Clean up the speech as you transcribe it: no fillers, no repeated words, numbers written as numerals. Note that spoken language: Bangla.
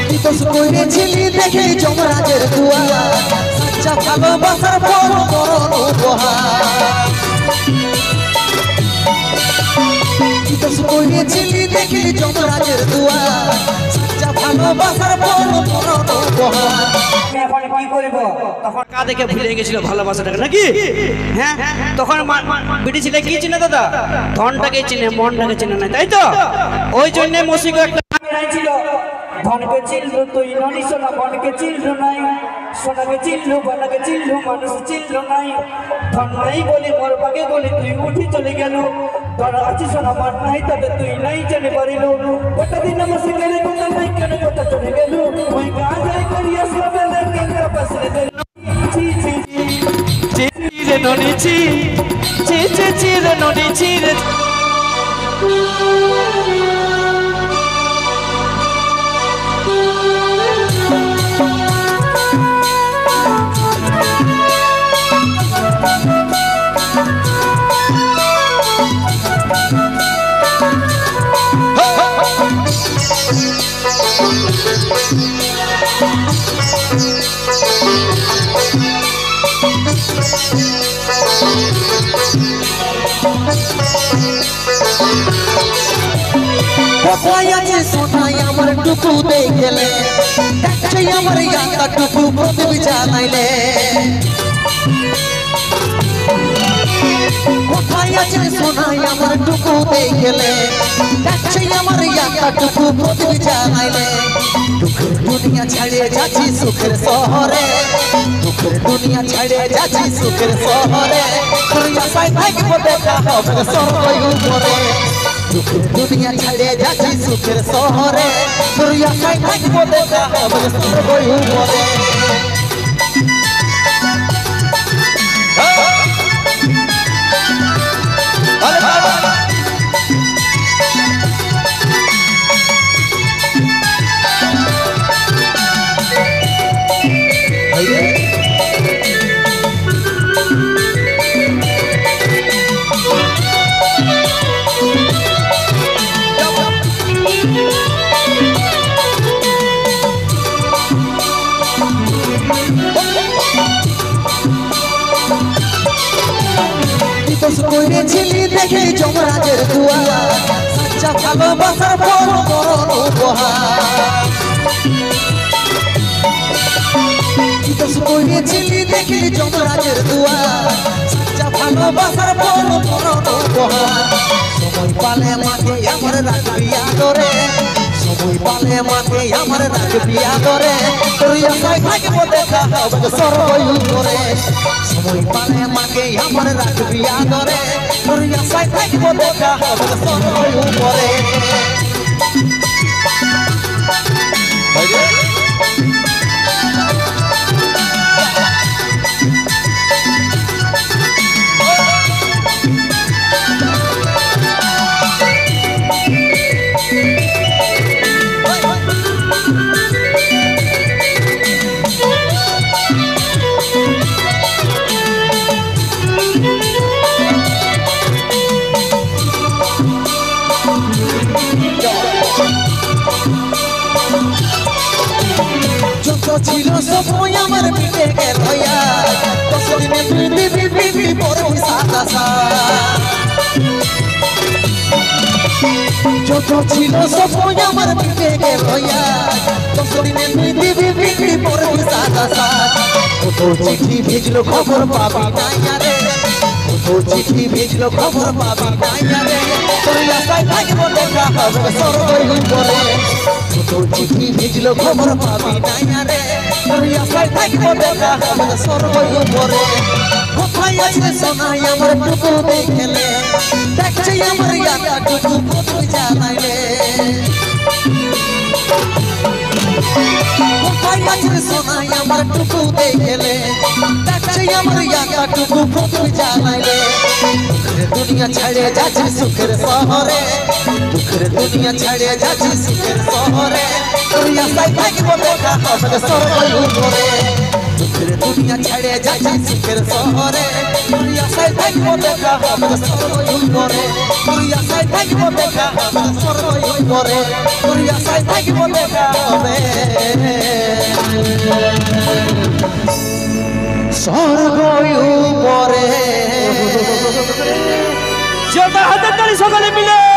দোষ করেছিলি দেখে যমরাজের দুয়া সাচ্চা ভালোবাসার ফল করুণ উপহার দোষ করেছিলি দেখে যমরাজের দুয়া সাচ্চা ভালোবাসার ফল করুণ উপহার এখন কি করব তখন কা দেখে ভুলে গেছিল ভালোবাসাটাকে নাকি হ্যাঁ তখন বিটি ছেলে কি চিনে দাদা ধনটাকে চিনে মনটাকে চিনে না তাই তো ওই জন্য মসিকে একটা ছিল ধনকে চিনলু তুই ননি সোনা বনকে চিনলু নাই সোনাকে চিনলু বনকে চিনলু মানুষ চিনলু নাই ধন নাই বলে মোর বাগে বলে তুই উঠি চলে গেল ধন আছে সোনা মার নাই তবে তুই নাই জানে পারিল কত দিন মসিকে রে কোন নাই কেন কথা চলে গেল ওই গাজাই করিয়া সবে লাগে পাশে দিল চি চি চি রে ননি চি চি চি চি রে ননি চি রে কোথায় আছে সোনাই আমার টুকু দেখলে দেখছে আমার ইয়াটা টুকু প্রদীপ জানাইলে কোথায় আছে সোনাই আমার টুকু দেখলে দেখছে আমার ইয়াটা টুকু প্রদীপ জানাইলে দুঃখের দুনিয়া ছাড়িয়ে যাচ্ছি সুখের শহরে দুঃখের দুনিয়া ছাড়িয়ে যাচ্ছি সুখের শহরে আশায় থাকবো দেখা হবে সর্বই উপরে দুঃখের দুনিয়া ছাড়িয়ে যাচ্ছি সুখের শহরে তোর আশায় থাকবো দেখা হবে সর্বই উপরে করেছিলি দেখে যমরাজের দুয়া সাচ্চা ভালোবাসার ফল করুণ উপহার দোষ করেছিলি দেখে যমরাজের দুয়া সাচ্চা ভালোবাসার ফল করুণ উপহার সময় পালে মাকে আমার রাখবি আদরে সময় পালে মাকে আমার রাখবি আদরে তোর আশায় থাকবো দেখা হবে সর্বই উপরে সময় পালে মাকে আমার রাখবি আদরে তোর আশায় থাকবো দেখা হবে সর্বই উপরে ছিল সময় আমার মিটে গেল দিনে পৃথিবী বড় সাদা যত ছিল সময় আমার মিটে গেল দিনে পৃথিবী বড় সাদা কত চিঠি ভেজলো খবর পাবি নাই রে কত চিঠি ভেজলো খবর পাবি নাই রে তোর আশায় থাকবো দেখা হবে সর্বই উপরে কত চিঠি ভেজলো খবর পাবি নাই রে তোর আশায় থাকবো দেখা হবে সর্বই উপরে কোথায় আছে সোনাই আমার টুকু দেখলে দেখছে আমার ইয়াটা টুকু প্রদীপ জানাইলে কোথায় আছে সোনাই আমার টুকু দেখলে দেখছে আমার ইয়াটা টুকু প্রদীপ জানাইলে দুঃখের দুনিয়া ছাড়িয়ে যাচ্ছি সুখের শহরে দুঃখের দুনিয়া ছাড়িয়ে যাচ্ছি সুখের শহরে তোর আশায় থাকবো দেখা হবে সর্বই উপরে দুঃখের দুনিয়া ছেড়ে যাচ্ছি সুখের শহরে তুই আশায় থাকবো দেখা হবে সর্বই করে তুই আশায় থাকবো দেখা হবে সর্বই করে তুই আশায় থাকবো দেখা হবে স্বর্গই উপরে জোতা হাতের তালি সকলে মিলে